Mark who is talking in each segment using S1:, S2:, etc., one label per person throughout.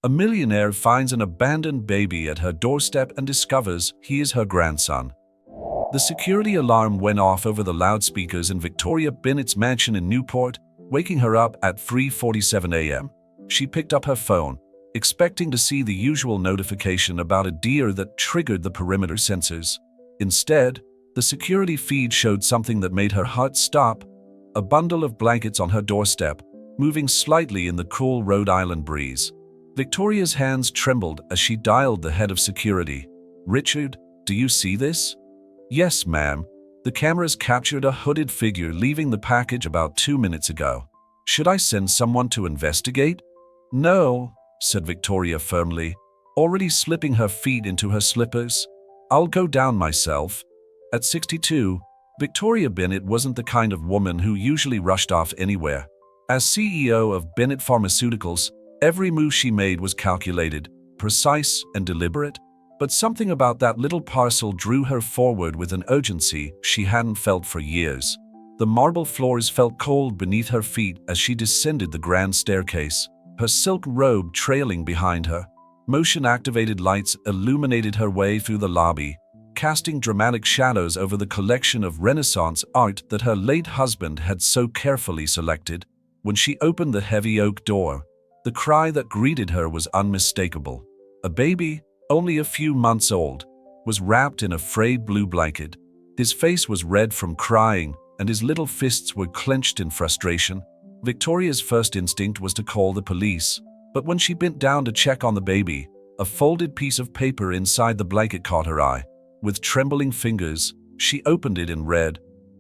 S1: A millionaire finds an abandoned baby at her doorstep and discovers he is her grandson. The security alarm went off over the loudspeakers in Victoria Bennett's mansion in Newport, waking her up at 3:47 a.m. She picked up her phone, expecting to see the usual notification about a deer that triggered the perimeter sensors. Instead, the security feed showed something that made her heart stop: a bundle of blankets on her doorstep, moving slightly in the cool Rhode Island breeze. Victoria's hands trembled as she dialed the head of security. "Richard, do you see this?" "Yes, ma'am. The cameras captured a hooded figure leaving the package about 2 minutes ago. Should I send someone to investigate?" "No," said Victoria firmly, already slipping her feet into her slippers. "I'll go down myself." At 62, Victoria Bennett wasn't the kind of woman who usually rushed off anywhere. As CEO of Bennett Pharmaceuticals, every move she made was calculated, precise, and deliberate. But something about that little parcel drew her forward with an urgency she hadn't felt for years. The marble floors felt cold beneath her feet as she descended the grand staircase, her silk robe trailing behind her. Motion-activated lights illuminated her way through the lobby, casting dramatic shadows over the collection of Renaissance art that her late husband had so carefully selected. When she opened the heavy oak door, the cry that greeted her was unmistakable. A baby, only a few months old, was wrapped in a frayed blue blanket. His face was red from crying, and his little fists were clenched in frustration. Victoria's first instinct was to call the police, but when she bent down to check on the baby, a folded piece of paper inside the blanket caught her eye. With trembling fingers, she opened it and read,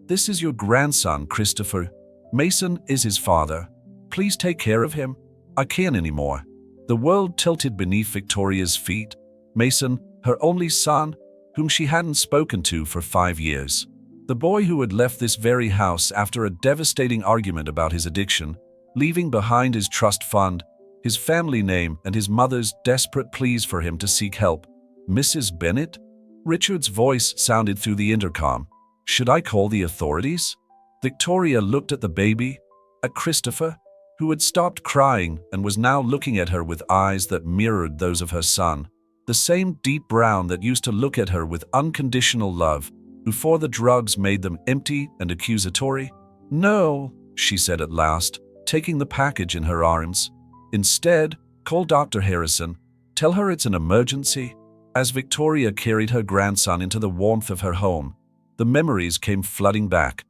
S1: "This is your grandson, Christopher. Mason is his father. Please take care of him. I can't anymore." The world tilted beneath Victoria's feet. Mason, her only son, whom she hadn't spoken to for 5 years. The boy who had left this very house after a devastating argument about his addiction, leaving behind his trust fund, his family name, and his mother's desperate pleas for him to seek help. "Mrs. Bennett?" Richard's voice sounded through the intercom. "Should I call the authorities?" Victoria looked at the baby, at Christopher, who had stopped crying and was now looking at her with eyes that mirrored those of her son. The same deep brown that used to look at her with unconditional love before the drugs made them empty and accusatory. "No," she said at last, taking the package in her arms. "Instead, call Dr. Harrison. Tell her it's an emergency." As Victoria carried her grandson into the warmth of her home, the memories came flooding back.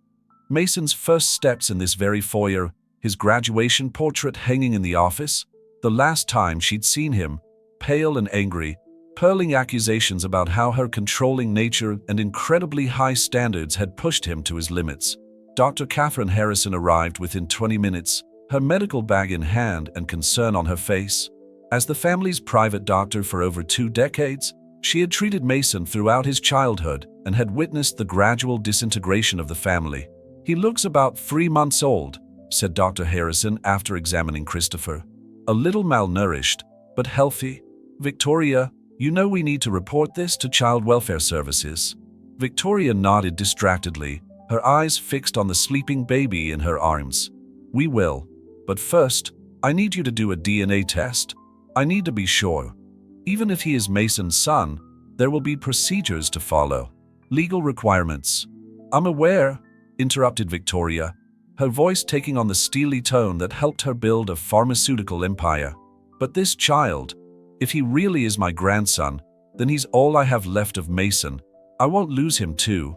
S1: Mason's first steps in this very foyer, his graduation portrait hanging in the office, the last time she'd seen him, pale and angry, hurling accusations about how her controlling nature and incredibly high standards had pushed him to his limits. Dr. Catherine Harrison arrived within 20 minutes, her medical bag in hand and concern on her face. As the family's private doctor for over 2 decades, she had treated Mason throughout his childhood and had witnessed the gradual disintegration of the family. "He looks about 3 months old," said Dr. Harrison after examining Christopher. "A little malnourished, but healthy. Victoria, you know we need to report this to Child Welfare Services." Victoria nodded distractedly, her eyes fixed on the sleeping baby in her arms. "We will. But first, I need you to do a DNA test. I need to be sure. Even if he is Mason's son, there will be procedures to follow. Legal requirements." "I'm aware," interrupted Victoria, her voice taking on the steely tone that helped her build a pharmaceutical empire. "But this child, if he really is my grandson, then he's all I have left of Mason. I won't lose him too."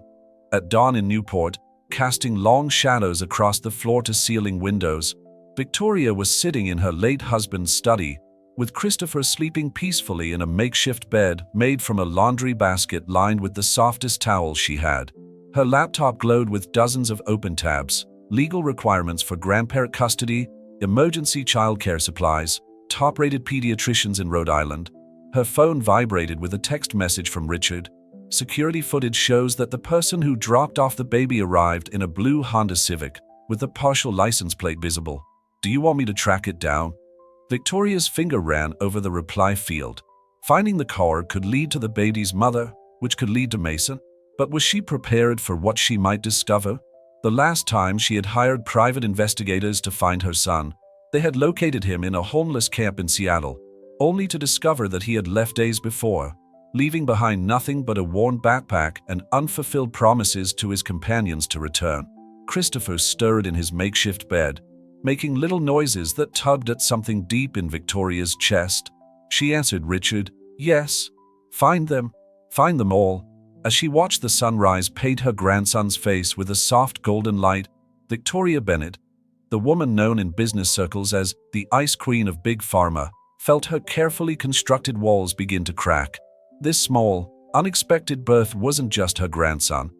S1: At dawn in Newport, casting long shadows across the floor-to-ceiling windows, Victoria was sitting in her late husband's study, with Christopher sleeping peacefully in a makeshift bed made from a laundry basket lined with the softest towels she had. Her laptop glowed with dozens of open tabs: legal requirements for grandparent custody, emergency childcare supplies, top-rated pediatricians in Rhode Island. Her phone vibrated with a text message from Richard. Security footage shows that the person who dropped off the baby arrived in a blue Honda Civic, with the partial license plate visible. "Do you want me to track it down?" Victoria's finger ran over the reply field. Finding the car could lead to the baby's mother, which could lead to Mason. But was she prepared for what she might discover? The last time she had hired private investigators to find her son, they had located him in a homeless camp in Seattle, only to discover that he had left days before, leaving behind nothing but a worn backpack and unfulfilled promises to his companions to return. Christopher stirred in his makeshift bed, making little noises that tugged at something deep in Victoria's chest. She answered Richard, "Yes. Find them all." As she watched the sunrise paint her grandson's face with a soft golden light, Victoria Bennett, the woman known in business circles as the Ice Queen of Big Pharma, felt her carefully constructed walls begin to crack. This small, unexpected birth wasn't just her grandson.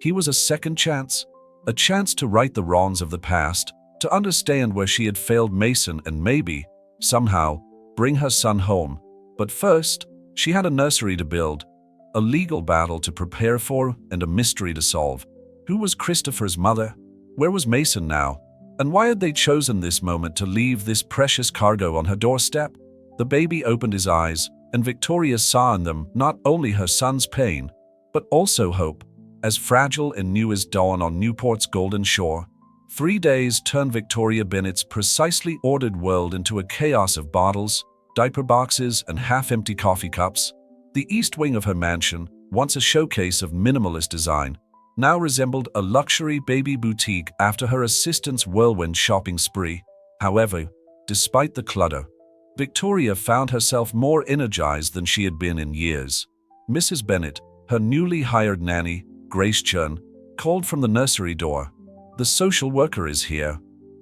S1: He was a second chance, a chance to right the wrongs of the past, to understand where she had failed Mason and maybe, somehow, bring her son home. But first, she had a nursery to build, a legal battle to prepare for, and a mystery to solve. Who was Christopher's mother? Where was Mason now? And why had they chosen this moment to leave this precious cargo on her doorstep? The baby opened his eyes, and Victoria saw in them not only her son's pain, but also hope, as fragile and new as dawn on Newport's golden shore. 3 days turned Victoria Bennett's precisely ordered world into a chaos of bottles, diaper boxes, and half-empty coffee cups. The east wing of her mansion, once a showcase of minimalist design, now resembled a luxury baby boutique after her assistant's whirlwind shopping spree. However, despite the clutter, Victoria found herself more energized than she had been in years. Mrs. Bennett, her newly hired nanny, Grace Churn, called from the nursery door. "The social worker is here."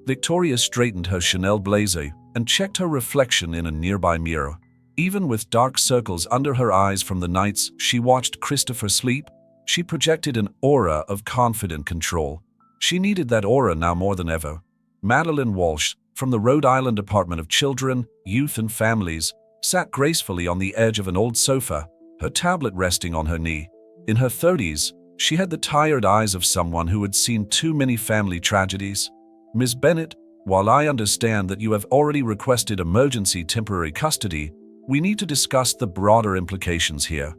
S1: Victoria straightened her Chanel blazer and checked her reflection in a nearby mirror. Even with dark circles under her eyes from the nights she watched Christopher sleep, she projected an aura of confident control. She needed that aura now more than ever. Madeline Walsh, from the Rhode Island Department of Children, Youth and Families, sat gracefully on the edge of an old sofa, her tablet resting on her knee. In her 30s, she had the tired eyes of someone who had seen too many family tragedies. "Ms. Bennett, while I understand that you have already requested emergency temporary custody, we need to discuss the broader implications here."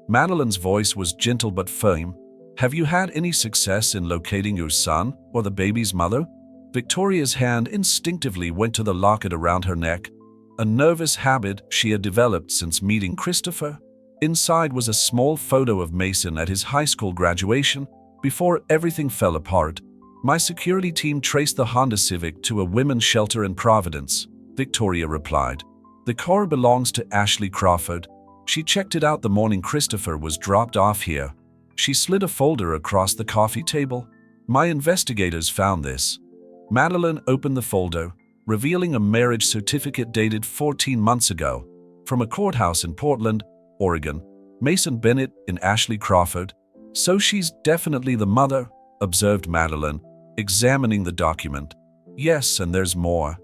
S1: Madeline's voice was gentle but firm. "Have you had any success in locating your son or the baby's mother?" Victoria's hand instinctively went to the locket around her neck, a nervous habit she had developed since meeting Christopher. Inside was a small photo of Mason at his high school graduation, before everything fell apart. "My security team traced the Honda Civic to a women's shelter in Providence," Victoria replied. "The car belongs to Ashley Crawford. She checked it out the morning Christopher was dropped off here." She slid a folder across the coffee table. "My investigators found this." Madeline opened the folder, revealing a marriage certificate dated 14 months ago, from a courthouse in Portland, Oregon. "Mason Bennett and Ashley Crawford. So she's definitely the mother," observed Madeline, examining the document. "Yes, and there's more."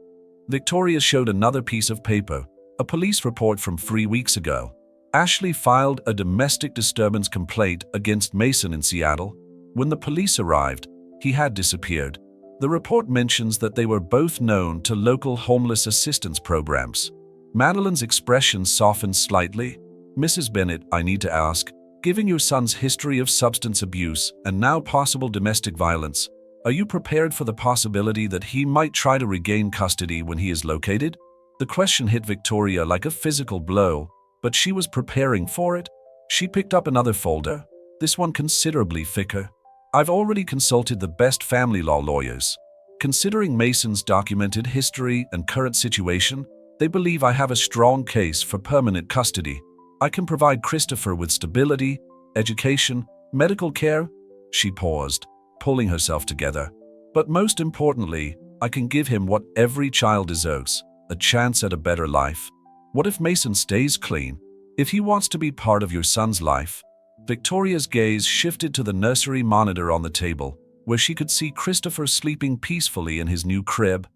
S1: Victoria showed another piece of paper, a police report from 3 weeks ago. Ashley filed a domestic disturbance complaint against Mason in Seattle. When the police arrived, he had disappeared. The report mentions that they were both known to local homeless assistance programs. Madeline's expression softened slightly. "Mrs. Bennett, I need to ask, given your son's history of substance abuse and now possible domestic violence, are you prepared for the possibility that he might try to regain custody when he is located?" The question hit Victoria like a physical blow, but she was preparing for it. She picked up another folder, this one considerably thicker. "I've already consulted the best family law lawyers. Considering Mason's documented history and current situation, they believe I have a strong case for permanent custody. I can provide Christopher with stability, education, medical care." She paused, pulling herself together. "But most importantly, I can give him what every child deserves, a chance at a better life. What if Mason stays clean? If he wants to be part of your son's life?" Victoria's gaze shifted to the nursery monitor on the table, where she could see Christopher sleeping peacefully in his new crib,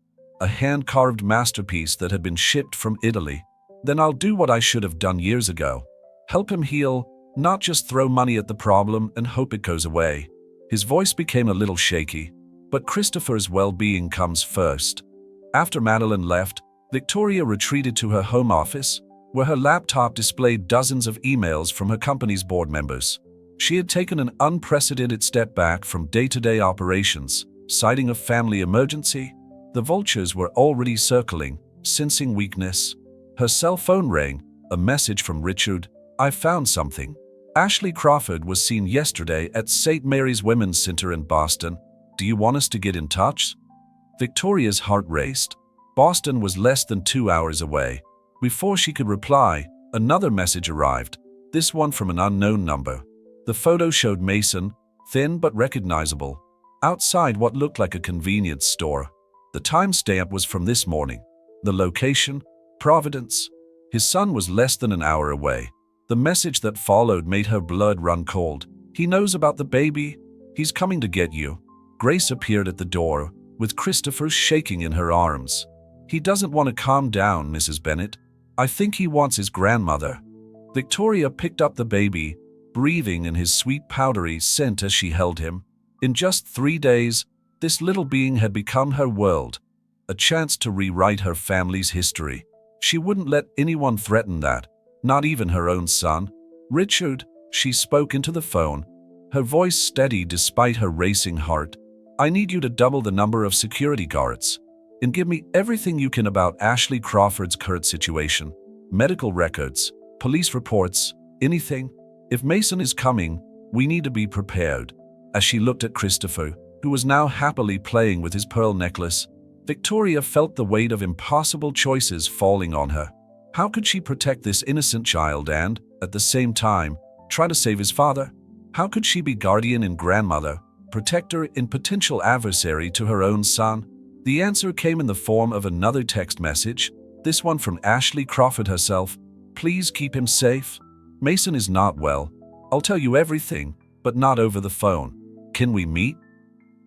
S1: a hand-carved masterpiece that had been shipped from Italy. "Then I'll do what I should have done years ago. Help him heal, not just throw money at the problem and hope it goes away." His voice became a little shaky, but Christopher's well-being comes first. After Madeline left, Victoria retreated to her home office, where her laptop displayed dozens of emails from her company's board members. She had taken an unprecedented step back from day-to-day operations, citing a family emergency. The vultures were already circling, sensing weakness. Her cell phone rang, a message from Richard. "I found something. Ashley Crawford was seen yesterday at St. Mary's Women's Center in Boston. Do you want us to get in touch?" Victoria's heart raced. Boston was less than 2 hours away. Before she could reply, another message arrived, this one from an unknown number. The photo showed Mason, thin but recognizable, outside what looked like a convenience store. The timestamp was from this morning. The location, Providence. His son was less than an hour away. The message that followed made her blood run cold. "He knows about the baby. He's coming to get you." Grace appeared at the door, with Christopher shaking in her arms. "He doesn't want to calm down, Mrs. Bennett. I think he wants his grandmother." Victoria picked up the baby, breathing in his sweet powdery scent as she held him. In just 3 days, this little being had become her world, a chance to rewrite her family's history. She wouldn't let anyone threaten that, not even her own son. "Richard," she spoke into the phone, her voice steady despite her racing heart. "I need you to double the number of security guards and give me everything you can about Ashley Crawford's current situation. Medical records, police reports, anything. If Mason is coming, we need to be prepared." As she looked at Christopher, who was now happily playing with his pearl necklace, Victoria felt the weight of impossible choices falling on her. How could she protect this innocent child and, at the same time, try to save his father? How could she be guardian and grandmother, protector and potential adversary to her own son? The answer came in the form of another text message, this one from Ashley Crawford herself. "Please keep him safe. Mason is not well. I'll tell you everything, but not over the phone. Can we meet?"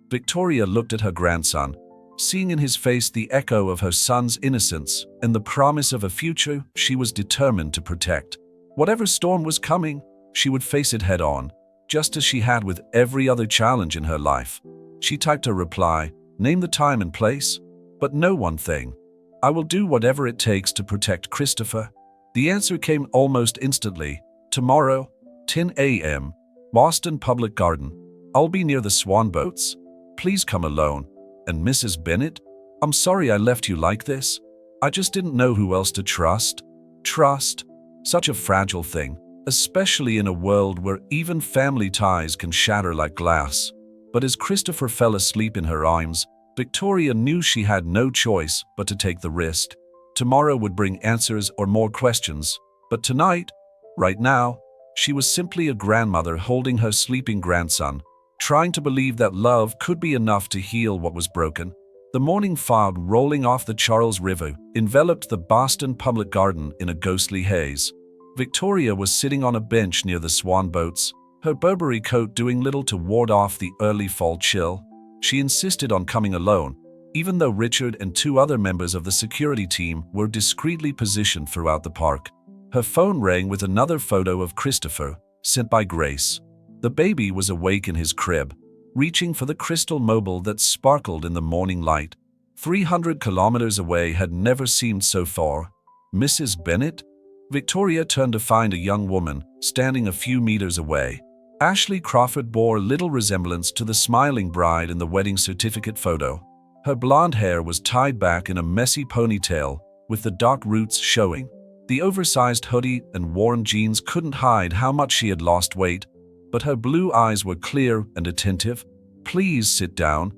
S1: Victoria looked at her grandson, seeing in his face the echo of her son's innocence and the promise of a future she was determined to protect. Whatever storm was coming, she would face it head-on, just as she had with every other challenge in her life. She typed a reply, named the time and place, but no one thing. "I will do whatever it takes to protect Christopher." The answer came almost instantly. "Tomorrow, 10 a.m., Boston Public Garden. I'll be near the swan boats. Please come alone. And Mrs. Bennett, I'm sorry I left you like this. I just didn't know who else to trust." Trust. Such a fragile thing, especially in a world where even family ties can shatter like glass. But as Christopher fell asleep in her arms, Victoria knew she had no choice but to take the risk. Tomorrow would bring answers or more questions, but tonight, right now, she was simply a grandmother holding her sleeping grandson, trying to believe that love could be enough to heal what was broken. The morning fog rolling off the Charles River enveloped the Boston Public Garden in a ghostly haze. Victoria was sitting on a bench near the swan boats, her Burberry coat doing little to ward off the early fall chill. She insisted on coming alone, even though Richard and 2 other members of the security team were discreetly positioned throughout the park. Her phone rang with another photo of Christopher, sent by Grace. The baby was awake in his crib, reaching for the crystal mobile that sparkled in the morning light. 300 kilometers away had never seemed so far. "Mrs. Bennett?" Victoria turned to find a young woman standing a few meters away. Ashley Crawford bore little resemblance to the smiling bride in the wedding certificate photo. Her blonde hair was tied back in a messy ponytail, with the dark roots showing. The oversized hoodie and worn jeans couldn't hide how much she had lost weight, but her blue eyes were clear and attentive. "Please sit down."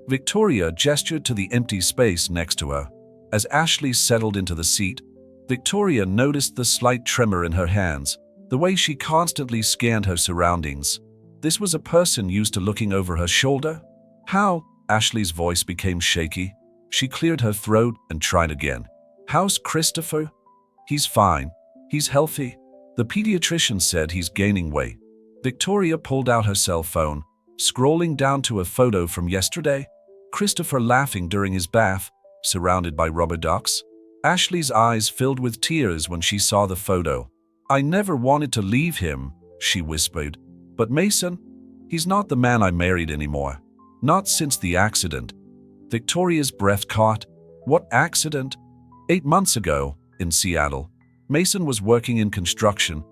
S1: Victoria gestured to the empty space next to her. As Ashley settled into the seat, Victoria noticed the slight tremor in her hands, the way she constantly scanned her surroundings. This was a person used to looking over her shoulder? "How?" Ashley's voice became shaky. She cleared her throat and tried again. "How's Christopher?" "He's fine. He's healthy. The pediatrician said he's gaining weight." Victoria pulled out her cell phone, scrolling down to a photo from yesterday. Christopher laughing during his bath, surrounded by rubber ducks. Ashley's eyes filled with tears when she saw the photo. "I never wanted to leave him," she whispered. "But Mason? He's not the man I married anymore. Not since the accident." Victoria's breath caught. "What accident?" 8 months ago, in Seattle. Mason was working in construction.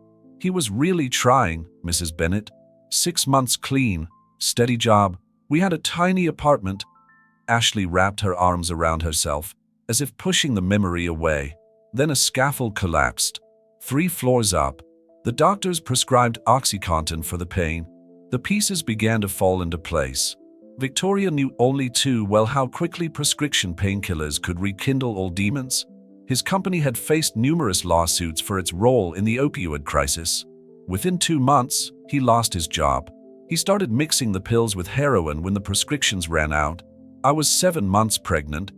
S1: He was really trying, Mrs. Bennett. 6 months clean, steady job. We had a tiny apartment. Ashley wrapped her arms around herself, as if pushing the memory away. Then a scaffold collapsed. 3 floors up. The doctors prescribed OxyContin for the pain. The pieces began to fall into place. Victoria knew only too well how quickly prescription painkillers could rekindle old demons. His company had faced numerous lawsuits for its role in the opioid crisis. Within 2 months, he lost his job. He started mixing the pills with heroin when the prescriptions ran out. I was 7 months pregnant.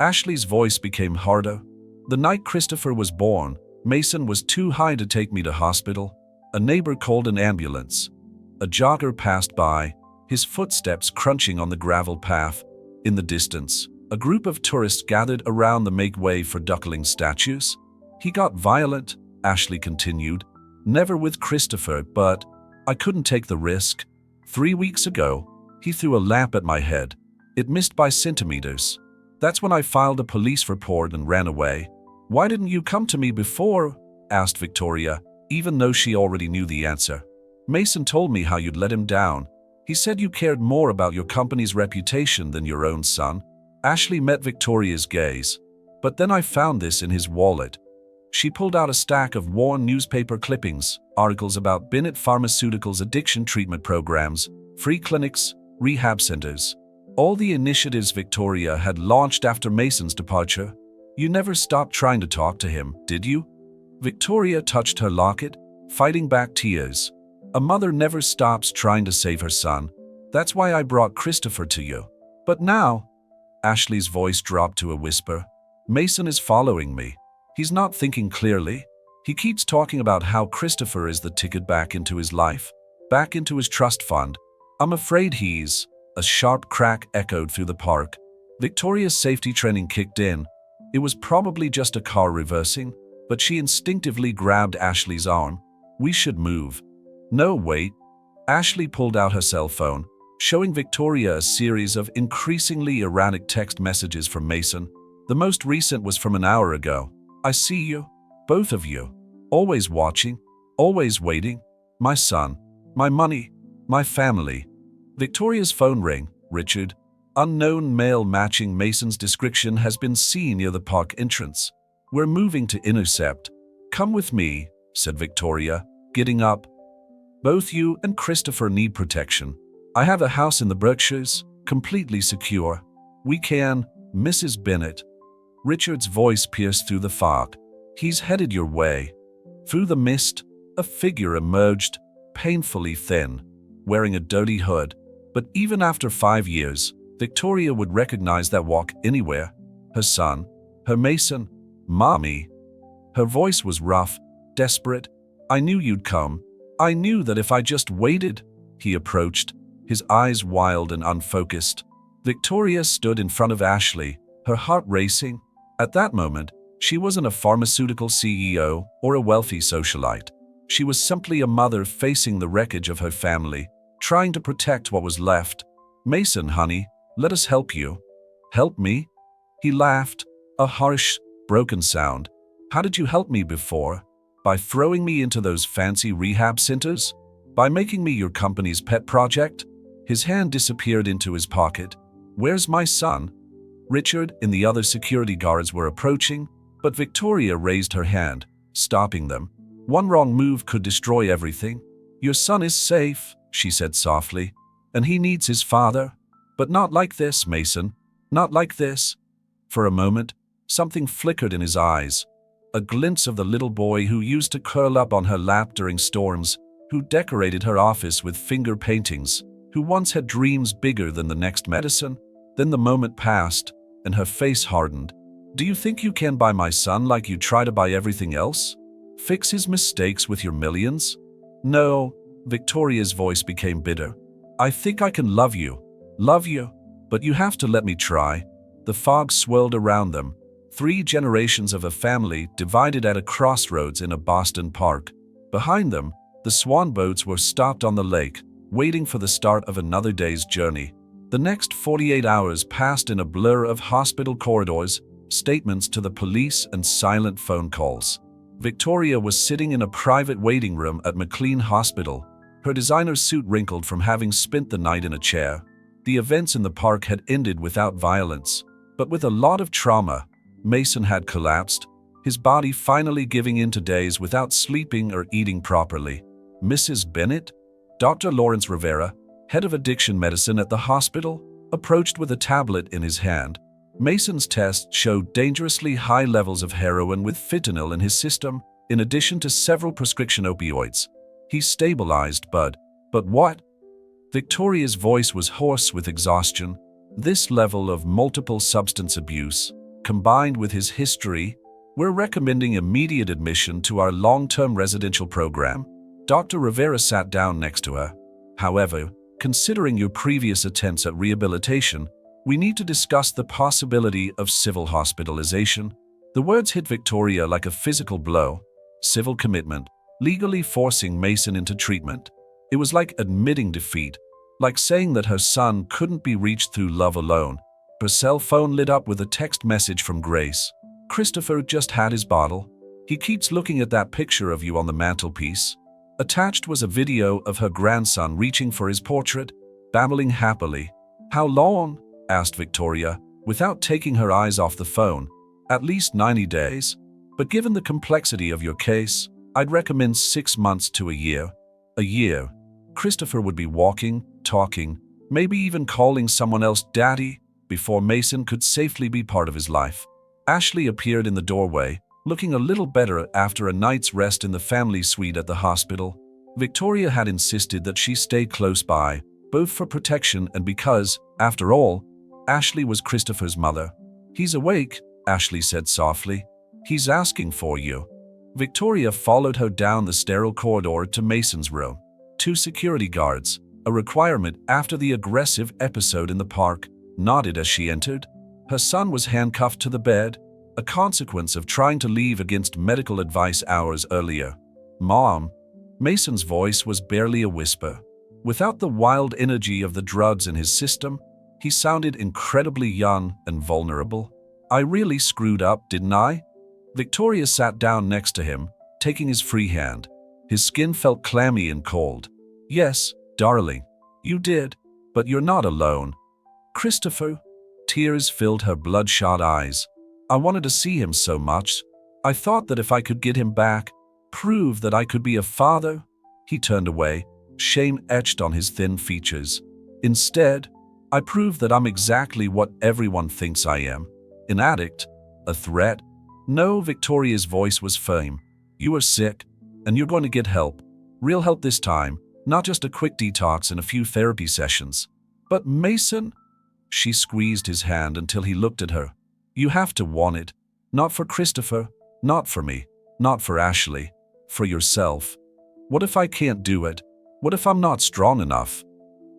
S1: Ashley's voice became harder. The night Christopher was born, Mason was too high to take me to hospital. A neighbor called an ambulance. A jogger passed by, his footsteps crunching on the gravel path. In the distance, a group of tourists gathered around the make-way for duckling statues. He got violent, Ashley continued. Never with Christopher, but I couldn't take the risk. 3 weeks ago, he threw a lamp at my head. It missed by centimeters. That's when I filed a police report and ran away. Why didn't you come to me before? Asked Victoria, even though she already knew the answer. Mason told me how you'd let him down. He said you cared more about your company's reputation than your own son. Ashley met Victoria's gaze. But then I found this in his wallet. She pulled out a stack of worn newspaper clippings, articles about Bennett Pharmaceuticals' addiction treatment programs, free clinics, rehab centers. All the initiatives Victoria had launched after Mason's departure. You never stopped trying to talk to him, did you? Victoria touched her locket, fighting back tears. A mother never stops trying to save her son. That's why I brought Christopher to you. But now, Ashley's voice dropped to a whisper. Mason is following me. He's not thinking clearly. He keeps talking about how Christopher is the ticket back into his life, back into his trust fund. I'm afraid he's... A sharp crack echoed through the park. Victoria's safety training kicked in. It was probably just a car reversing, but she instinctively grabbed Ashley's arm. We should move. No, wait. Ashley pulled out her cell phone, showing Victoria a series of increasingly erratic text messages from Mason. The most recent was from an hour ago. I see you, both of you, always watching, always waiting. My son, my money, my family. Victoria's phone rang. Richard, unknown male matching Mason's description, has been seen near the park entrance. We're moving to intercept. Come with me, said Victoria, getting up. Both you and Christopher need protection. I have a house in the Berkshires, completely secure. We can, Mrs. Bennett. Richard's voice pierced through the fog. He's headed your way. Through the mist, a figure emerged, painfully thin, wearing a dirty hood. But even after 5 years, Victoria would recognize that walk anywhere. Her son, her Mason, Mommy. Her voice was rough, desperate. I knew you'd come. I knew that if I just waited. He approached, his eyes wild and unfocused. Victoria stood in front of Ashley, her heart racing. At that moment, she wasn't a pharmaceutical CEO or a wealthy socialite. She was simply a mother facing the wreckage of her family, trying to protect what was left. Mason, honey, let us help you. Help me? He laughed, a harsh, broken sound. How did you help me before? By throwing me into those fancy rehab centers? By making me your company's pet project? His hand disappeared into his pocket. Where's my son? Richard and the other security guards were approaching, but Victoria raised her hand, stopping them. One wrong move could destroy everything. Your son is safe, she said softly, and he needs his father. But not like this, Mason. Not like this. For a moment, something flickered in his eyes. A glimpse of the little boy who used to curl up on her lap during storms, who decorated her office with finger paintings, who once had dreams bigger than the next medicine. Then the moment passed, and her face hardened. Do you think you can buy my son like you try to buy everything else? Fix his mistakes with your millions? No. Victoria's voice became bitter. I think I can love you, but you have to let me try. The fog swirled around them. 3 generations of a family divided at a crossroads in a Boston park. Behind them, the swan boats were stopped on the lake, waiting for the start of another day's journey. The next 48 hours passed in a blur of hospital corridors, statements to the police, and silent phone calls. Victoria was sitting in a private waiting room at McLean Hospital, her designer suit wrinkled from having spent the night in a chair. The events in the park had ended without violence, but with a lot of trauma. Mason had collapsed. his body finally giving in to days without sleeping or eating properly. Mrs. Bennett? Dr. Lawrence Rivera, head of addiction medicine at the hospital, approached with a tablet in his hand. Mason's tests showed dangerously high levels of heroin with fentanyl in his system, in addition to several prescription opioids. He's stabilized, but what? Victoria's voice was hoarse with exhaustion. This level of multiple substance abuse, combined with his history, we're recommending immediate admission to our long-term residential program. Dr. Rivera sat down next to her. However, considering your previous attempts at rehabilitation, we need to discuss the possibility of civil hospitalization. The words hit Victoria like a physical blow. Civil commitment, legally forcing Mason into treatment. It was like admitting defeat, like saying that her son couldn't be reached through love alone. Her cell phone lit up with a text message from Grace. Christopher just had his bottle. He keeps looking at that picture of you on the mantelpiece. Attached was a video of her grandson reaching for his portrait, babbling happily. How long? Asked Victoria, without taking her eyes off the phone. At least 90 days. But given the complexity of your case, I'd recommend 6 months to a year. A year. Christopher would be walking, talking, maybe even calling someone else daddy, before Mason could safely be part of his life. Ashley appeared in the doorway, looking a little better after a night's rest in the family suite at the hospital. Victoria had insisted that she stay close by, both for protection and because, after all, Ashley was Christopher's mother. He's awake, Ashley said softly. He's asking for you. Victoria followed her down the sterile corridor to Mason's room. 2 security guards, a requirement after the aggressive episode in the park, nodded as she entered. Her son was handcuffed to the bed, a consequence of trying to leave against medical advice hours earlier. Mom. Mason's voice was barely a whisper. Without the wild energy of the drugs in his system, he sounded incredibly young and vulnerable. I really screwed up, didn't I? Victoria sat down next to him, taking his free hand. His skin felt clammy and cold. Yes, darling, you did, but you're not alone. Christopher. Tears filled her bloodshot eyes. I wanted to see him so much. I thought that if I could get him back, prove that I could be a father. He turned away, shame etched on his thin features. Instead, I proved that I'm exactly what everyone thinks I am. An addict, a threat. No, Victoria's voice was firm. You are sick, and you're going to get help. Real help this time, not just a quick detox and a few therapy sessions. But Mason? She squeezed his hand until he looked at her. You have to want it. Not for Christopher, not for me, not for Ashley, for yourself. What if I can't do it? What if I'm not strong enough?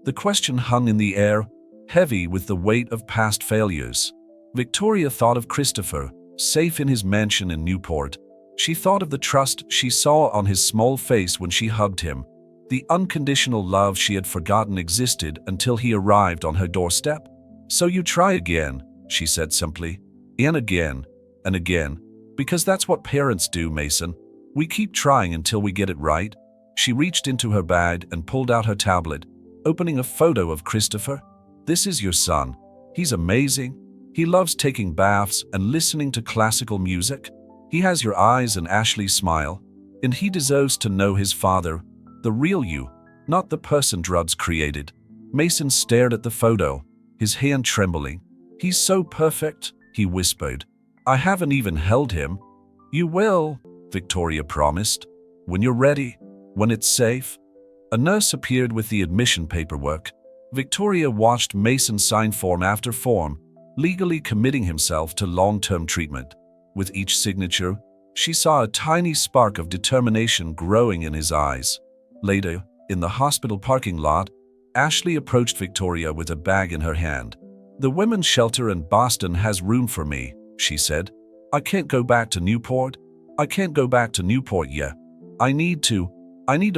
S1: The question hung in the air, heavy with the weight of past failures. Victoria thought of Christopher, safe in his mansion in Newport. She thought of the trust she saw on his small face when she hugged him, the unconditional love she had forgotten existed until he arrived on her doorstep. So you try again, she said simply, and again, because that's what parents do, Mason. We keep trying until we get it right. She reached into her bag and pulled out her tablet, opening a photo of Christopher. This is your son. He's amazing. He loves taking baths and listening to classical music. He has your eyes and Ashley's smile, and he deserves to know his father, the real you, not the person drugs created. Mason stared at the photo, his hand trembling. He's so perfect, he whispered. I haven't even held him. You will, Victoria promised. When you're ready, when it's safe. A nurse appeared with the admission paperwork. Victoria watched Mason sign form after form, legally committing himself to long-term treatment. With each signature, she saw a tiny spark of determination growing in his eyes. Later, in the hospital parking lot, Ashley approached Victoria with a bag in her hand. The women's shelter in Boston has room for me, she said. I can't go back to Newport. I can't go back to Newport yet. I need to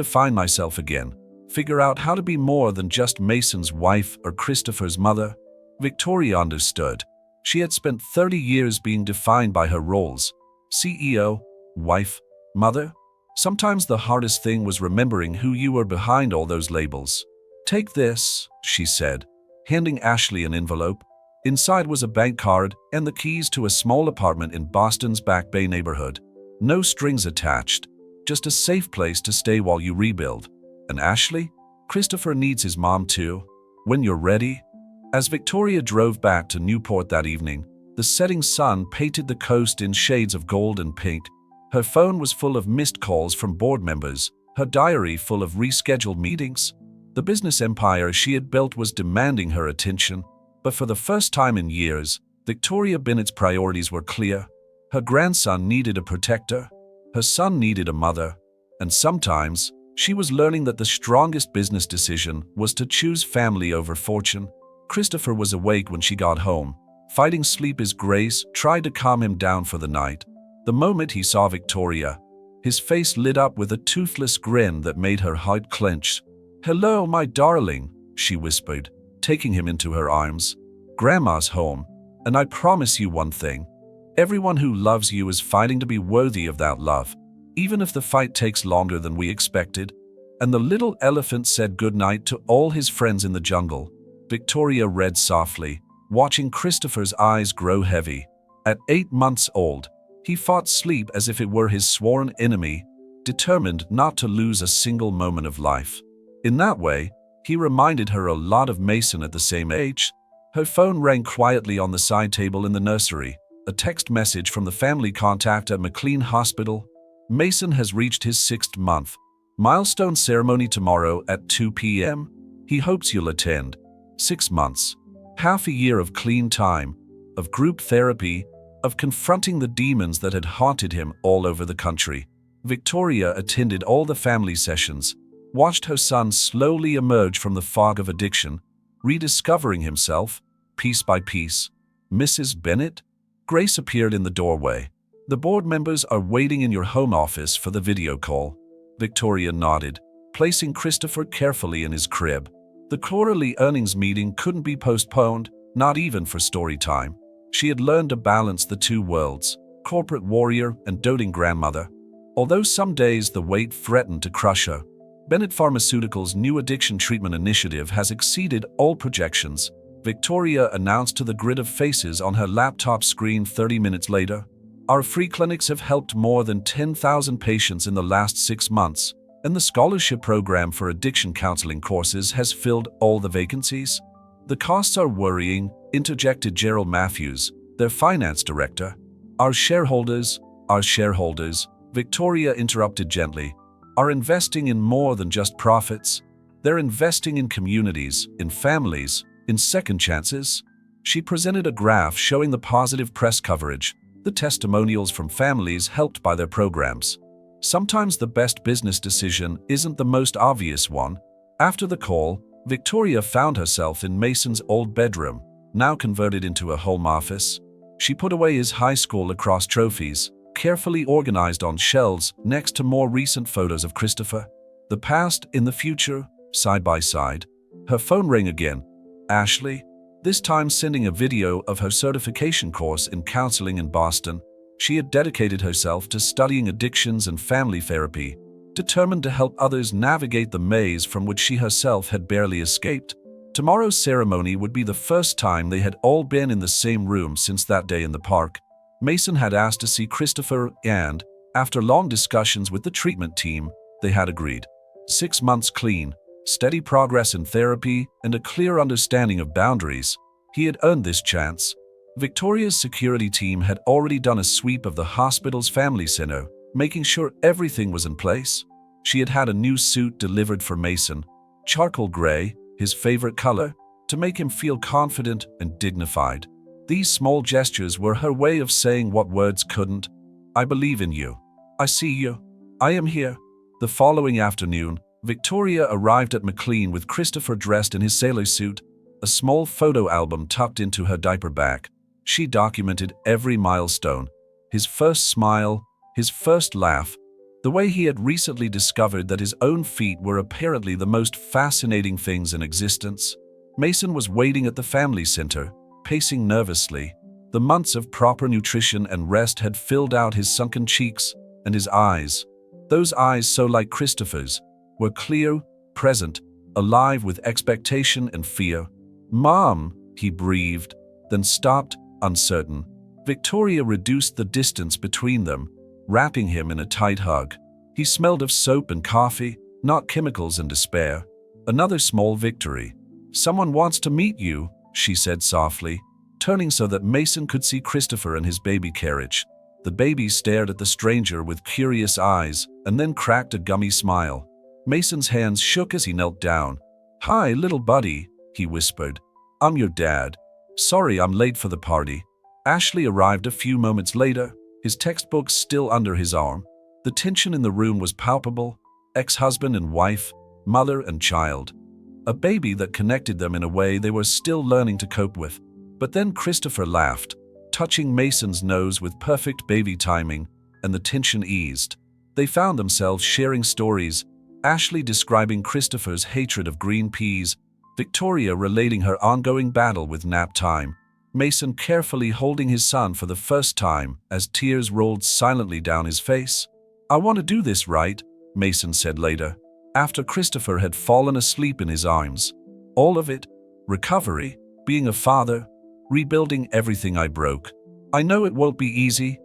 S1: find myself again. Figure out how to be more than just Mason's wife or Christopher's mother. Victoria understood. She had spent 30 years being defined by her roles. CEO, wife, mother. Sometimes the hardest thing was remembering who you were behind all those labels. Take this, she said, handing Ashley an envelope. Inside was a bank card and the keys to a small apartment in Boston's Back Bay neighborhood. No strings attached, just a safe place to stay while you rebuild. And Ashley? Christopher needs his mom too. When you're ready. As Victoria drove back to Newport that evening, the setting sun painted the coast in shades of gold and pink. Her phone was full of missed calls from board members, her diary full of rescheduled meetings. The business empire she had built was demanding her attention, but for the first time in years, Victoria Bennett's priorities were clear. Her grandson needed a protector, her son needed a mother, and sometimes she was learning that the strongest business decision was to choose family over fortune. Christopher was awake when she got home, fighting sleep as Grace tried to calm him down for the night. The moment he saw Victoria, his face lit up with a toothless grin that made her heart clench. "Hello, my darling," she whispered, taking him into her arms. "Grandma's home, and I promise you one thing. Everyone who loves you is fighting to be worthy of that love, even if the fight takes longer than we expected." And the little elephant said goodnight to all his friends in the jungle. Victoria read softly, watching Christopher's eyes grow heavy. At 8 months old, he fought sleep as if it were his sworn enemy, determined not to lose a single moment of life. In that way, he reminded her a lot of Mason at the same age. Her phone rang quietly on the side table in the nursery, a text message from the family contact at McLean Hospital. "Mason has reached his 6th month. Milestone ceremony tomorrow at 2 p.m. He hopes you'll attend." 6 months. Half a year of clean time, of group therapy, of confronting the demons that had haunted him all over the country. Victoria attended all the family sessions, watched her son slowly emerge from the fog of addiction, rediscovering himself, piece by piece. "Mrs. Bennett?" Grace appeared in the doorway. "The board members are waiting in your home office for the video call." Victoria nodded, placing Christopher carefully in his crib. The quarterly earnings meeting couldn't be postponed, not even for story time. She had learned to balance the two worlds, corporate warrior and doting grandmother. Although some days the weight threatened to crush her, Bennett Pharmaceuticals' new addiction treatment initiative has exceeded all projections, Victoria announced to the grid of faces on her laptop screen 30 minutes later. "Our free clinics have helped more than 10,000 patients in the last 6 months, and the scholarship program for addiction counseling courses has filled all the vacancies." "The costs are worrying," interjected Gerald Matthews, their finance director. Our shareholders," Victoria interrupted gently, "are investing in more than just profits. They're investing in communities, in families, in second chances." She presented a graph showing the positive press coverage, the testimonials from families helped by their programs. Sometimes the best business decision isn't the most obvious one. After the call, Victoria found herself in Mason's old bedroom, now converted into a home office. She put away his high school lacrosse trophies, carefully organized on shelves next to more recent photos of Christopher. The past and the future, side by side. Her phone rang again. Ashley, this time sending a video of her certification course in counseling in Boston. She had dedicated herself to studying addictions and family therapy, determined to help others navigate the maze from which she herself had barely escaped. Tomorrow's ceremony would be the first time they had all been in the same room since that day in the park. Mason had asked to see Christopher and, after long discussions with the treatment team, they had agreed. 6 months clean, steady progress in therapy, and a clear understanding of boundaries. He had earned this chance. Victoria's security team had already done a sweep of the hospital's family center, making sure everything was in place. She had had a new suit delivered for Mason, charcoal gray, his favorite color, to make him feel confident and dignified. These small gestures were her way of saying what words couldn't. "I believe in you. I see you. I am here." The following afternoon, Victoria arrived at McLean with Christopher dressed in his sailor suit, a small photo album tucked into her diaper bag. She documented every milestone, his first smile, his first laugh, the way he had recently discovered that his own feet were apparently the most fascinating things in existence. Mason was waiting at the family center, pacing nervously. The months of proper nutrition and rest had filled out his sunken cheeks, and his eyes, those eyes so like Christopher's, were clear, present, alive with expectation and fear. "Mom," he breathed, then stopped, uncertain. Victoria reduced the distance between them, wrapping him in a tight hug. He smelled of soap and coffee, not chemicals and despair. Another small victory. "Someone wants to meet you," she said softly, turning so that Mason could see Christopher and his baby carriage. The baby stared at the stranger with curious eyes and then cracked a gummy smile. Mason's hands shook as he knelt down. "Hi, little buddy," he whispered. "I'm your dad. Sorry I'm late for the party." Ashley arrived a few moments later, his textbook still under his arm. The tension in the room was palpable. Ex-husband and wife, mother and child. A baby that connected them in a way they were still learning to cope with. But then Christopher laughed, touching Mason's nose with perfect baby timing, and the tension eased. They found themselves sharing stories, Ashley describing Christopher's hatred of green peas, Victoria relating her ongoing battle with nap time, Mason carefully holding his son for the first time as tears rolled silently down his face. "I want to do this right," Mason said later, after Christopher had fallen asleep in his arms. "All of it. Recovery, being a father, rebuilding everything I broke. I know it won't be easy."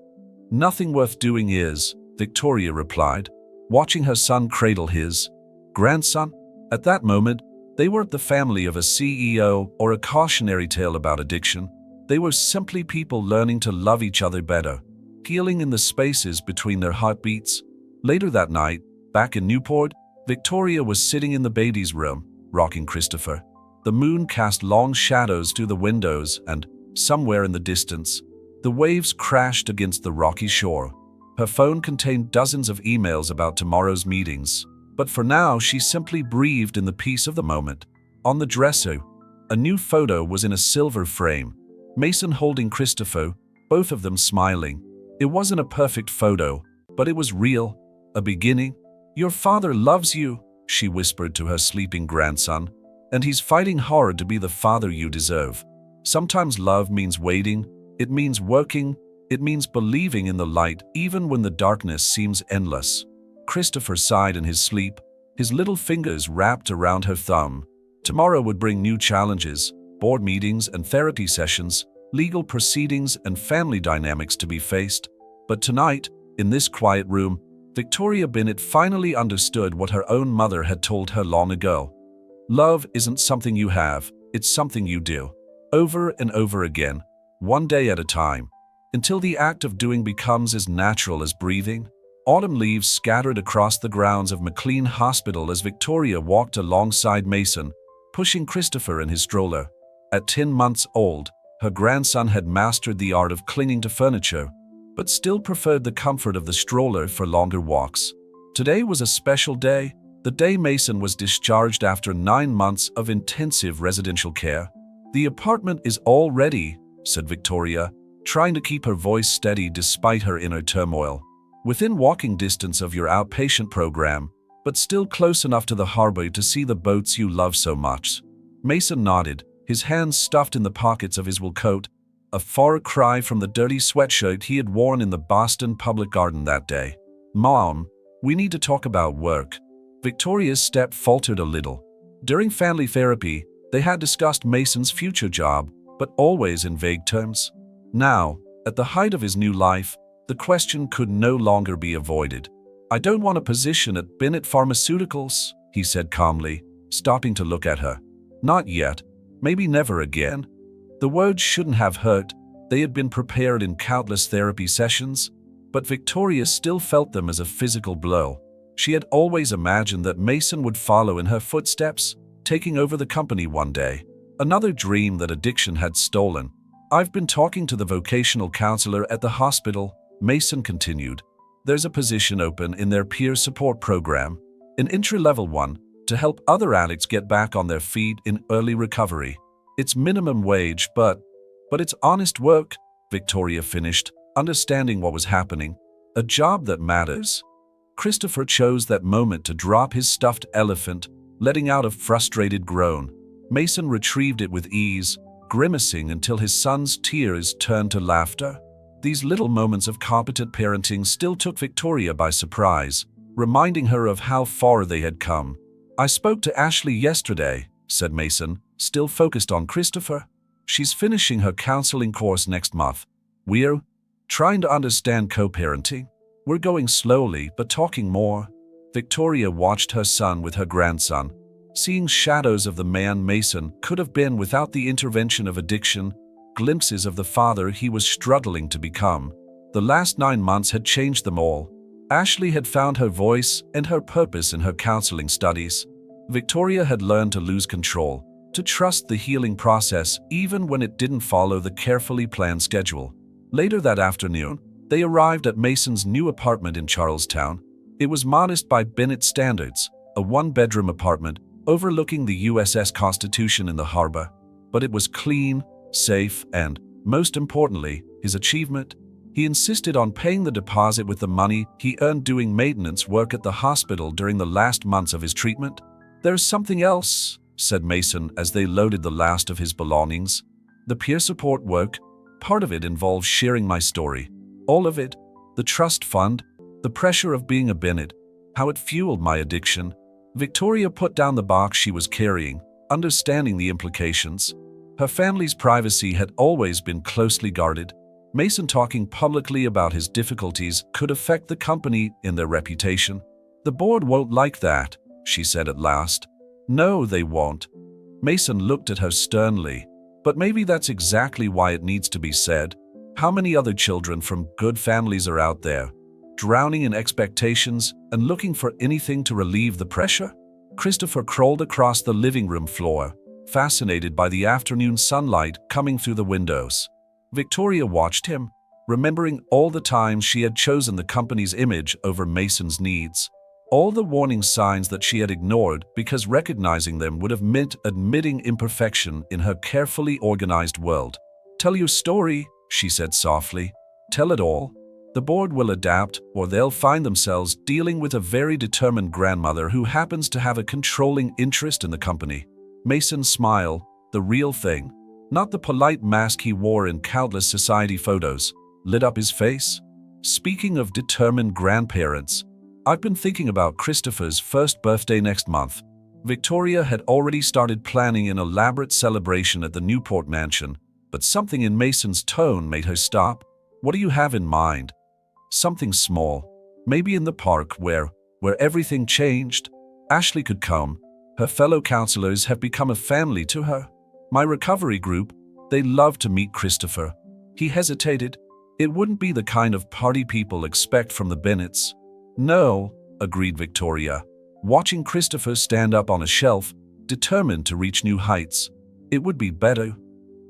S1: "Nothing worth doing is," Victoria replied, watching her son cradle his grandson. At that moment, they weren't the family of a CEO or a cautionary tale about addiction. They were simply people learning to love each other better, healing in the spaces between their heartbeats. Later that night, back in Newport, Victoria was sitting in the baby's room, rocking Christopher. The moon cast long shadows through the windows and, somewhere in the distance, the waves crashed against the rocky shore. Her phone contained dozens of emails about tomorrow's meetings, but for now she simply breathed in the peace of the moment. On the dresser, a new photo was in a silver frame, Mason holding Christopher, both of them smiling. It wasn't a perfect photo, but it was real, a beginning. "Your father loves you," she whispered to her sleeping grandson, "and he's fighting hard to be the father you deserve." Sometimes love means waiting, it means working, it means believing in the light even when the darkness seems endless. Christopher sighed in his sleep, his little fingers wrapped around her thumb. Tomorrow would bring new challenges, board meetings and therapy sessions, legal proceedings and family dynamics to be faced. But tonight, in this quiet room, Victoria Bennett finally understood what her own mother had told her long ago. Love isn't something you have, it's something you do. Over and over again, one day at a time, until the act of doing becomes as natural as breathing. Autumn leaves scattered across the grounds of McLean Hospital as Victoria walked alongside Mason, pushing Christopher in his stroller. At 10 months old, her grandson had mastered the art of clinging to furniture, but still preferred the comfort of the stroller for longer walks. Today was a special day, the day Mason was discharged after 9 months of intensive residential care. "The apartment is all ready," said Victoria, trying to keep her voice steady despite her inner turmoil. "Within walking distance of your outpatient program, but still close enough to the harbor to see the boats you love so much." Mason nodded, his hands stuffed in the pockets of his wool coat, a far cry from the dirty sweatshirt he had worn in the Boston Public Garden that day. "Mom, we need to talk about work." Victoria's step faltered a little. During family therapy, they had discussed Mason's future job, but always in vague terms. Now, at the height of his new life, the question could no longer be avoided. "I don't want a position at Bennett Pharmaceuticals," he said calmly, stopping to look at her. "Not yet. Maybe never again." The words shouldn't have hurt. They had been prepared in countless therapy sessions, but Victoria still felt them as a physical blow. She had always imagined that Mason would follow in her footsteps, taking over the company one day. Another dream that addiction had stolen. "I've been talking to the vocational counselor at the hospital," Mason continued. "There's a position open in their peer support program, an entry-level one, to help other addicts get back on their feet in early recovery. It's minimum wage, but it's honest work," Victoria finished, understanding what was happening. "A job that matters." Christopher chose that moment to drop his stuffed elephant, letting out a frustrated groan. Mason retrieved it with ease, grimacing until his son's tears turned to laughter. These little moments of competent parenting still took Victoria by surprise, reminding her of how far they had come. "I spoke to Ashley yesterday," said Mason, still focused on Christopher. She's finishing her counseling course next month. We're trying to understand co-parenting. We're going slowly, but talking more. Victoria watched her son with her grandson, seeing shadows of the man Mason could have been without the intervention of addiction, glimpses of the father he was struggling to become. The last 9 months had changed them all. Ashley had found her voice and her purpose in her counseling studies. Victoria had learned to lose control, to trust the healing process even when it didn't follow the carefully planned schedule. Later that afternoon, they arrived at Mason's new apartment in Charlestown. It was modest by Bennett standards, a one-bedroom apartment overlooking the USS Constitution in the harbor. But it was clean, safe, and, most importantly, his achievement. He insisted on paying the deposit with the money he earned doing maintenance work at the hospital during the last months of his treatment. "There's something else," said Mason as they loaded the last of his belongings. "The peer support work. Part of it involves sharing my story. All of it. The trust fund. The pressure of being a Bennett. How it fueled my addiction." Victoria put down the box she was carrying, understanding the implications. Her family's privacy had always been closely guarded. Mason talking publicly about his difficulties could affect the company in their reputation. "The board won't like that," she said at last. "No, they won't." Mason looked at her sternly. "But maybe that's exactly why it needs to be said. How many other children from good families are out there, drowning in expectations and looking for anything to relieve the pressure?" Christopher crawled across the living room floor, fascinated by the afternoon sunlight coming through the windows. Victoria watched him, remembering all the times she had chosen the company's image over Mason's needs. All the warning signs that she had ignored because recognizing them would have meant admitting imperfection in her carefully organized world. "Tell your story," she said softly. "Tell it all. The board will adapt, or they'll find themselves dealing with a very determined grandmother who happens to have a controlling interest in the company." Mason's smile, the real thing, not the polite mask he wore in countless society photos, lit up his face. "Speaking of determined grandparents, I've been thinking about Christopher's first birthday next month." Victoria had already started planning an elaborate celebration at the Newport mansion, but something in Mason's tone made her stop. "What do you have in mind?" "Something small. Maybe in the park where everything changed. Ashley could come. Her fellow counselors have become a family to her. My recovery group, they love to meet Christopher." He hesitated. "It wouldn't be the kind of party people expect from the Bennetts." "No," agreed Victoria, watching Christopher stand up on a shelf, determined to reach new heights. "It would be better."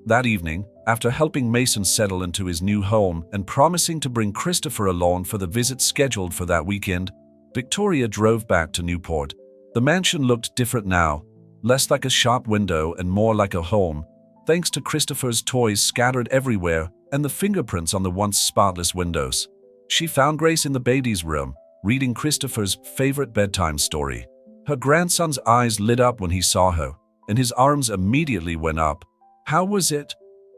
S1: That evening, after helping Mason settle into his new home and promising to bring Christopher along for the visit scheduled for that weekend, Victoria drove back to Newport. The mansion looked different now, less like a shop window and more like a home, thanks to Christopher's toys scattered everywhere and the fingerprints on the once spotless windows. She found Grace in the baby's room, reading Christopher's favorite bedtime story. Her grandson's eyes lit up when he saw her, and his arms immediately went up. "How was it?"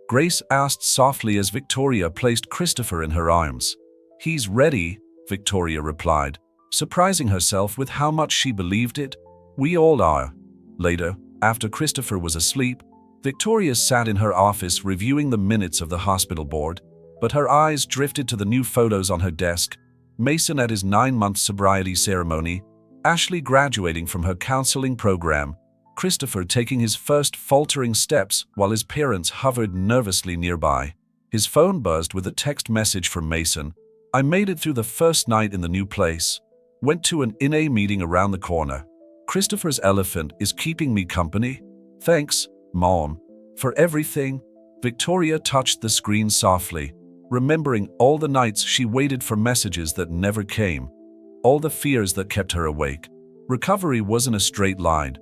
S1: Grace asked softly as Victoria placed Christopher in her arms. "He's ready," Victoria replied, surprising herself with how much she believed it. "We all are." Later, after Christopher was asleep, Victoria sat in her office reviewing the minutes of the hospital board, but her eyes drifted to the new photos on her desk. Mason at his 9-month sobriety ceremony, Ashley graduating from her counseling program, Christopher taking his first faltering steps while his parents hovered nervously nearby. His phone buzzed with a text message from Mason. "I made it through the first night in the new place. Went to an NA meeting around the corner. Christopher's elephant is keeping me company. Thanks, Mom, for everything." Victoria touched the screen softly, remembering all the nights she waited for messages that never came, all the fears that kept her awake. Recovery wasn't a straight line.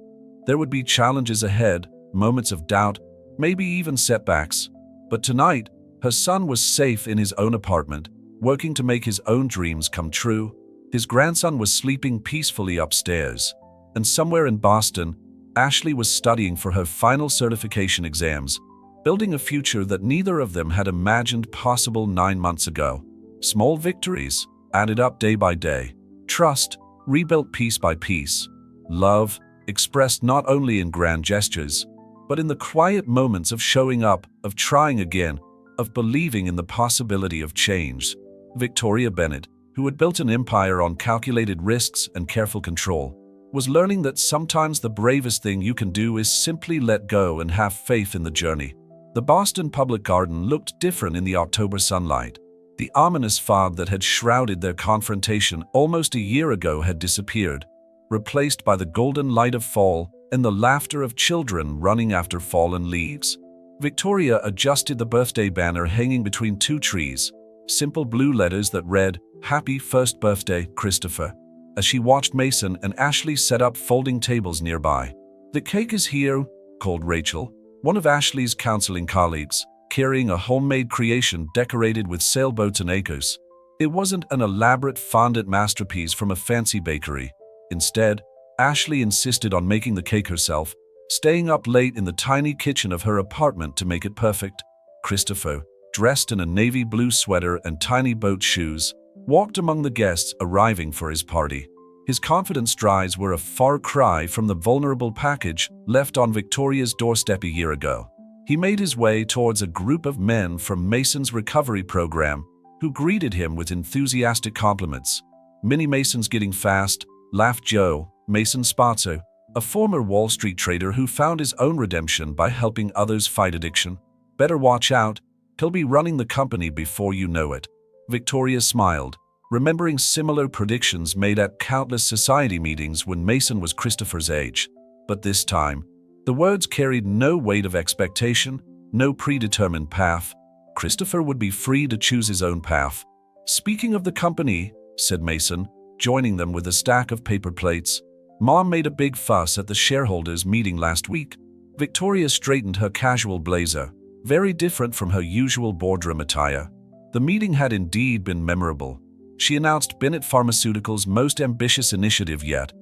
S1: There would be challenges ahead, moments of doubt, maybe even setbacks. But tonight, her son was safe in his own apartment, working to make his own dreams come true. His grandson was sleeping peacefully upstairs. And somewhere in Boston, Ashley was studying for her final certification exams, building a future that neither of them had imagined possible 9 months ago. Small victories, added up day by day. Trust, rebuilt piece by piece. Love, expressed not only in grand gestures, but in the quiet moments of showing up, of trying again, of believing in the possibility of change. Victoria Bennett, who had built an empire on calculated risks and careful control, was learning that sometimes the bravest thing you can do is simply let go and have faith in the journey. The Boston Public Garden looked different in the October sunlight. The ominous fog that had shrouded their confrontation almost a year ago had disappeared, replaced by the golden light of fall and the laughter of children running after fallen leaves. Victoria adjusted the birthday banner hanging between two trees, simple blue letters that read, "Happy First Birthday, Christopher," as she watched Mason and Ashley set up folding tables nearby. "The cake is here," called Rachel, one of Ashley's counseling colleagues, carrying a homemade creation decorated with sailboats and acres. It wasn't an elaborate fondant masterpiece from a fancy bakery. Instead, Ashley insisted on making the cake herself, staying up late in the tiny kitchen of her apartment to make it perfect. Christopher, dressed in a navy blue sweater and tiny boat shoes, walked among the guests arriving for his party. His confident strides were a far cry from the vulnerable package left on Victoria's doorstep a year ago. He made his way towards a group of men from Mason's recovery program who greeted him with enthusiastic compliments. "Mini Mason's getting fast," laughed Joe, Mason's sponsor, a former Wall Street trader who found his own redemption by helping others fight addiction. "Better watch out, he'll be running the company before you know it." Victoria smiled, remembering similar predictions made at countless society meetings when Mason was Christopher's age. But this time, the words carried no weight of expectation, no predetermined path. Christopher would be free to choose his own path. "Speaking of the company," said Mason, joining them with a stack of paper plates, "Mom made a big fuss at the shareholders' meeting last week." Victoria straightened her casual blazer, very different from her usual boardroom attire. The meeting had indeed been memorable. She announced Bennett Pharmaceuticals' most ambitious initiative yet,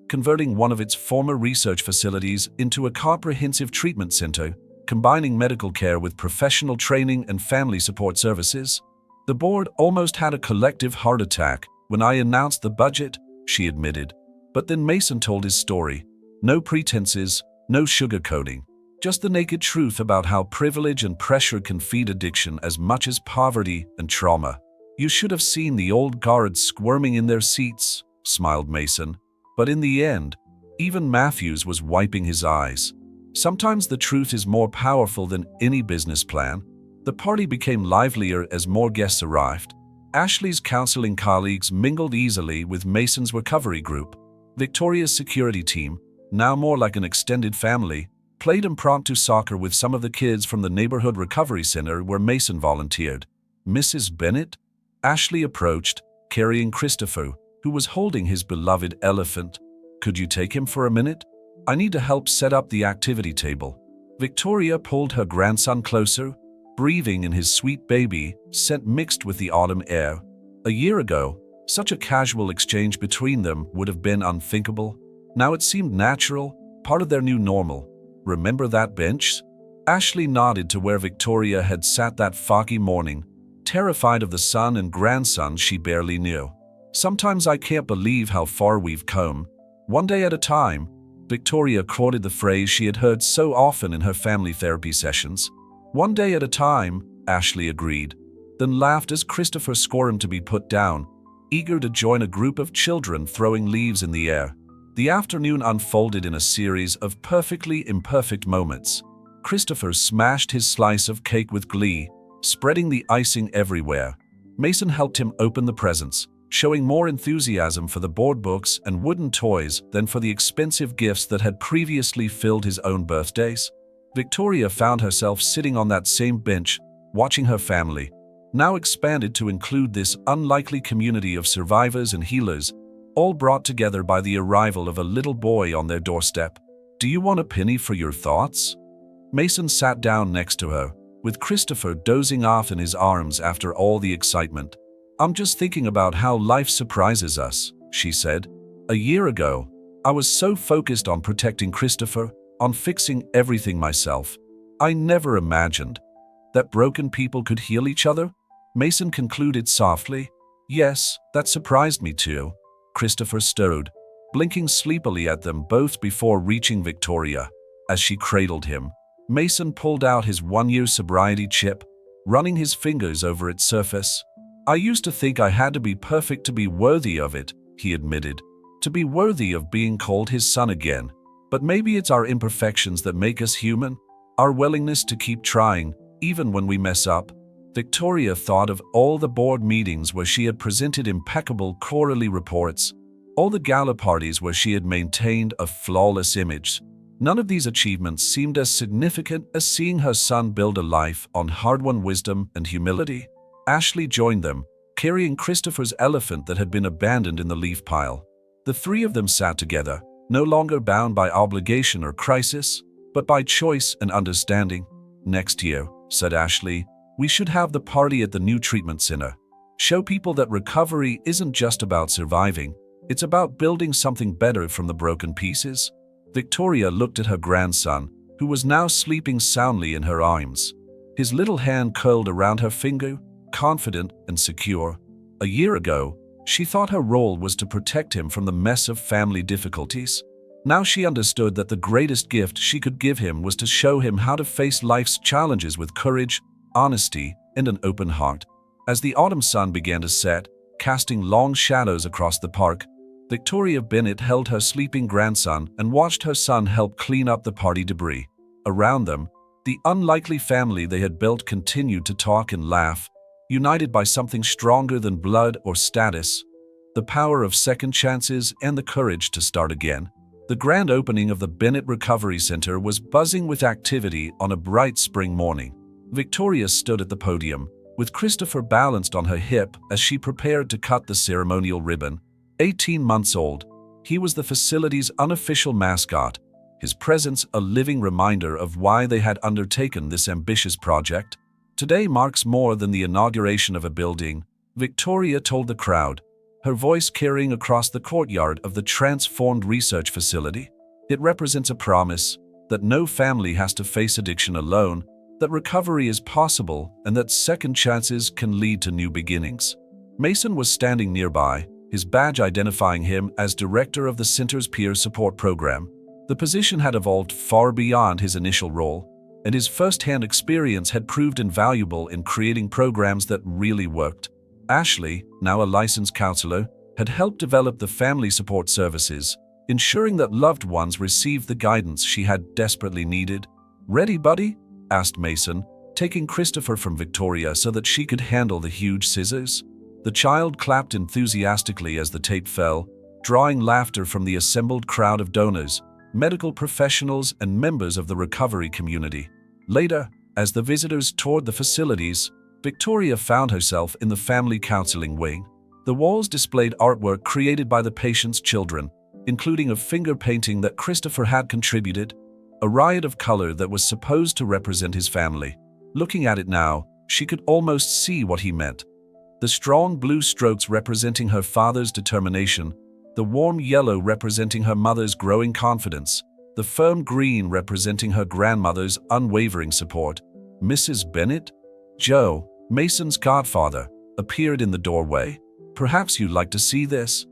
S1: converting one of its former research facilities into a comprehensive treatment center, combining medical care with professional training and family support services. "The board almost had a collective heart attack when I announced the budget," she admitted. But then Mason told his story. No pretenses, no sugarcoating. Just the naked truth about how privilege and pressure can feed addiction as much as poverty and trauma. "You should have seen the old guards squirming in their seats," smiled Mason. But in the end, even Matthews was wiping his eyes. Sometimes the truth is more powerful than any business plan. The party became livelier as more guests arrived. Ashley's counseling colleagues mingled easily with Mason's recovery group. Victoria's security team, now more like an extended family, played impromptu soccer with some of the kids from the neighborhood recovery center where Mason volunteered. "Mrs. Bennett?" Ashley approached, carrying Christopher, who was holding his beloved elephant. "Could you take him for a minute? I need to help set up the activity table." Victoria pulled her grandson closer, breathing in his sweet baby scent mixed with the autumn air. A year ago, such a casual exchange between them would have been unthinkable. Now it seemed natural, part of their new normal. "Remember that bench?" Ashley nodded to where Victoria had sat that foggy morning, terrified of the son and grandson she barely knew. "Sometimes I can't believe how far we've come. One day at a time." Victoria quoted the phrase she had heard so often in her family therapy sessions. "One day at a time," Ashley agreed, then laughed as Christopher squirmed to be put down, eager to join a group of children throwing leaves in the air. The afternoon unfolded in a series of perfectly imperfect moments. Christopher smashed his slice of cake with glee, spreading the icing everywhere. Mason helped him open the presents, showing more enthusiasm for the board books and wooden toys than for the expensive gifts that had previously filled his own birthdays. Victoria found herself sitting on that same bench, watching her family, now expanded to include this unlikely community of survivors and healers, all brought together by the arrival of a little boy on their doorstep. "Do you want a penny for your thoughts?" Mason sat down next to her, with Christopher dozing off in his arms after all the excitement. "I'm just thinking about how life surprises us," she said. "A year ago, I was so focused on protecting Christopher, on fixing everything myself. I never imagined that broken people could heal each other." Mason concluded softly. "Yes, that surprised me too." Christopher stirred, blinking sleepily at them both before reaching Victoria. As she cradled him, Mason pulled out his one-year sobriety chip, running his fingers over its surface. "I used to think I had to be perfect to be worthy of it," he admitted. "To be worthy of being called his son again. But maybe it's our imperfections that make us human, our willingness to keep trying, even when we mess up." Victoria thought of all the board meetings where she had presented impeccable quarterly reports, all the gala parties where she had maintained a flawless image. None of these achievements seemed as significant as seeing her son build a life on hard-won wisdom and humility. Ashley joined them, carrying Christopher's elephant that had been abandoned in the leaf pile. The three of them sat together, no longer bound by obligation or crisis, but by choice and understanding. "Next year," said Ashley, "we should have the party at the new treatment center. Show people that recovery isn't just about surviving, it's about building something better from the broken pieces." Victoria looked at her grandson, who was now sleeping soundly in her arms. His little hand curled around her finger, confident and secure. A year ago, she thought her role was to protect him from the mess of family difficulties. Now she understood that the greatest gift she could give him was to show him how to face life's challenges with courage, honesty, and an open heart. As the autumn sun began to set, casting long shadows across the park, Victoria Bennett held her sleeping grandson and watched her son help clean up the party debris. Around them, the unlikely family they had built continued to talk and laugh, united by something stronger than blood or status: the power of second chances and the courage to start again. The grand opening of the Bennett Recovery Center was buzzing with activity on a bright spring morning. Victoria stood at the podium, with Christopher balanced on her hip as she prepared to cut the ceremonial ribbon. 18 months old, he was the facility's unofficial mascot, his presence a living reminder of why they had undertaken this ambitious project. "Today marks more than the inauguration of a building," Victoria told the crowd, her voice carrying across the courtyard of the transformed research facility. "It represents a promise that no family has to face addiction alone, that recovery is possible, and that second chances can lead to new beginnings." Mason was standing nearby, his badge identifying him as director of the center's peer support program. The position had evolved far beyond his initial role, and his first-hand experience had proved invaluable in creating programs that really worked. Ashley, now a licensed counselor, had helped develop the family support services, ensuring that loved ones received the guidance she had desperately needed. "Ready, buddy?" asked Mason, taking Christopher from Victoria so that she could handle the huge scissors. The child clapped enthusiastically as the tape fell, drawing laughter from the assembled crowd of donors, medical professionals, and members of the recovery community. Later, as the visitors toured the facilities, Victoria found herself in the family counseling wing. The walls displayed artwork created by the patient's children, including a finger painting that Christopher had contributed, a riot of color that was supposed to represent his family. Looking at it now, she could almost see what he meant. The strong blue strokes representing her father's determination, the warm yellow representing her mother's growing confidence, the firm green representing her grandmother's unwavering support. Mrs. Bennett? Joe, Mason's godfather, appeared in the doorway. "Perhaps you'd like to see this."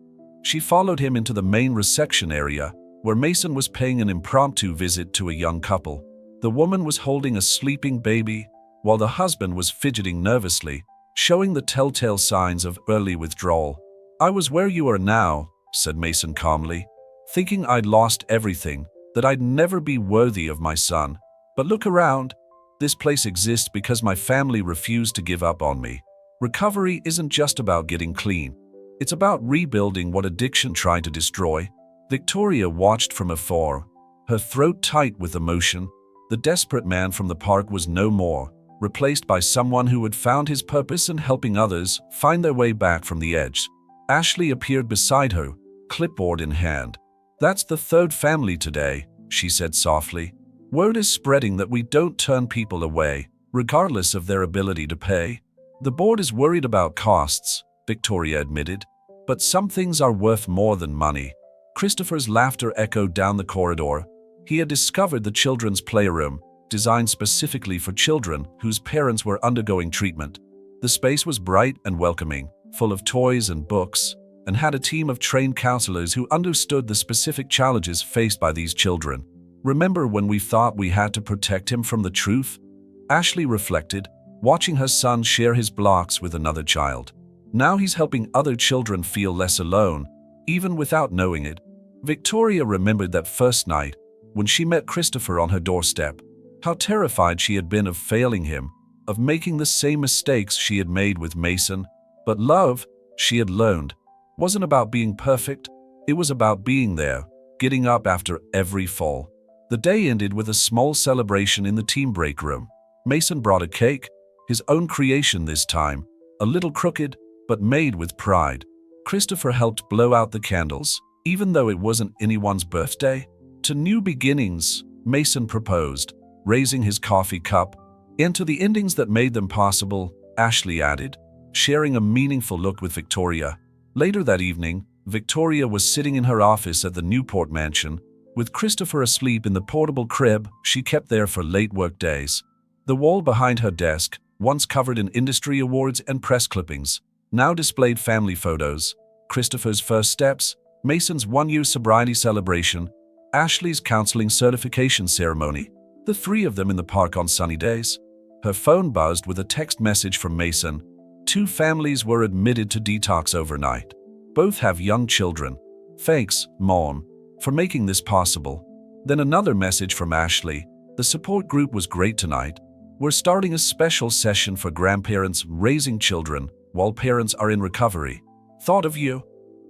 S1: She followed him into the main reception area, where Mason was paying an impromptu visit to a young couple. The woman was holding a sleeping baby, while the husband was fidgeting nervously, showing the telltale signs of early withdrawal. "I was where you are now," said Mason calmly, "thinking I'd lost everything, that I'd never be worthy of my son. But look around. This place exists because my family refused to give up on me. Recovery isn't just about getting clean. It's about rebuilding what addiction tried to destroy." Victoria watched from afar, her throat tight with emotion. The desperate man from the park was no more, replaced by someone who had found his purpose in helping others find their way back from the edge. Ashley appeared beside her, clipboard in hand. "That's the third family today," she said softly. "Word is spreading that we don't turn people away, regardless of their ability to pay." "The board is worried about costs," Victoria admitted, "but some things are worth more than money." Christopher's laughter echoed down the corridor. He had discovered the children's playroom, designed specifically for children whose parents were undergoing treatment. The space was bright and welcoming, full of toys and books, and had a team of trained counselors who understood the specific challenges faced by these children. Remember when we thought we had to protect him from the truth? Ashley reflected, watching her son share his blocks with another child. Now he's helping other children feel less alone, even without knowing it. Victoria remembered that first night, when she met Christopher on her doorstep, how terrified she had been of failing him, of making the same mistakes she had made with Mason. But love, she had learned, wasn't about being perfect, it was about being there, getting up after every fall. The day ended with a small celebration in the team break room. Mason brought a cake, his own creation this time, a little crooked, but made with pride. Christopher helped blow out the candles, even though it wasn't anyone's birthday. To new beginnings, Mason proposed, raising his coffee cup, and to the endings that made them possible, Ashley added, sharing a meaningful look with Victoria. Later that evening, Victoria was sitting in her office at the Newport mansion, with Christopher asleep in the portable crib she kept there for late work days. The wall behind her desk, once covered in industry awards and press clippings, now displayed family photos, Christopher's first steps, Mason's one-year sobriety celebration, Ashley's counseling certification ceremony, the three of them in the park on sunny days. Her phone buzzed with a text message from Mason. 2 families were admitted to detox overnight. Both have young children. Thanks, Mom, for making this possible. Then another message from Ashley. The support group was great tonight. We're starting a special session for grandparents raising children while parents are in recovery. Thought of you.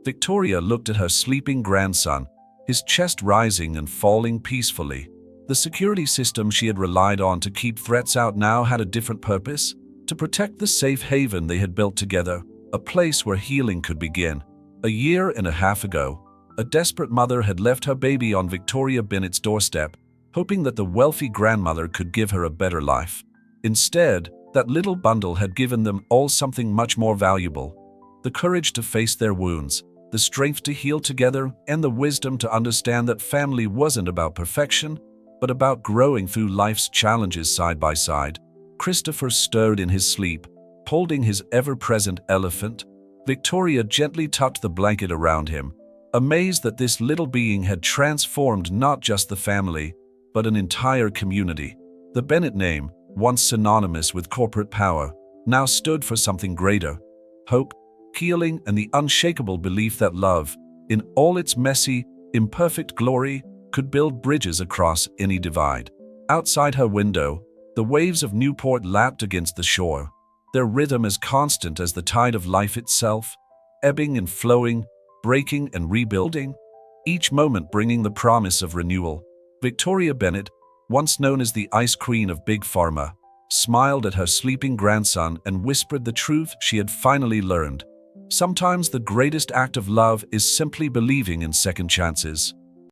S1: Victoria looked at her sleeping grandson, his chest rising and falling peacefully. The security system she had relied on to keep threats out now had a different purpose, to protect the safe haven they had built together, a place where healing could begin. A year and a half ago, a desperate mother had left her baby on Victoria Bennett's doorstep, hoping that the wealthy grandmother could give her a better life. Instead, that little bundle had given them all something much more valuable: the courage to face their wounds, the strength to heal together, and the wisdom to understand that family wasn't about perfection, but about growing through life's challenges side by side. Christopher stirred in his sleep, holding his ever-present elephant. Victoria gently tucked the blanket around him, amazed that this little being had transformed not just the family, but an entire community. The Bennett name, once synonymous with corporate power, now stood for something greater: hope, healing, and the unshakable belief that love, in all its messy, imperfect glory, could build bridges across any divide. Outside her window, the waves of Newport lapped against the shore, their rhythm as constant as the tide of life itself, ebbing and flowing, breaking and rebuilding, each moment bringing the promise of renewal. Victoria Bennett, once known as the Ice Queen of Big Pharma, smiled at her sleeping grandson and whispered the truth she had finally learned. Sometimes the greatest act of love is simply believing in second chances.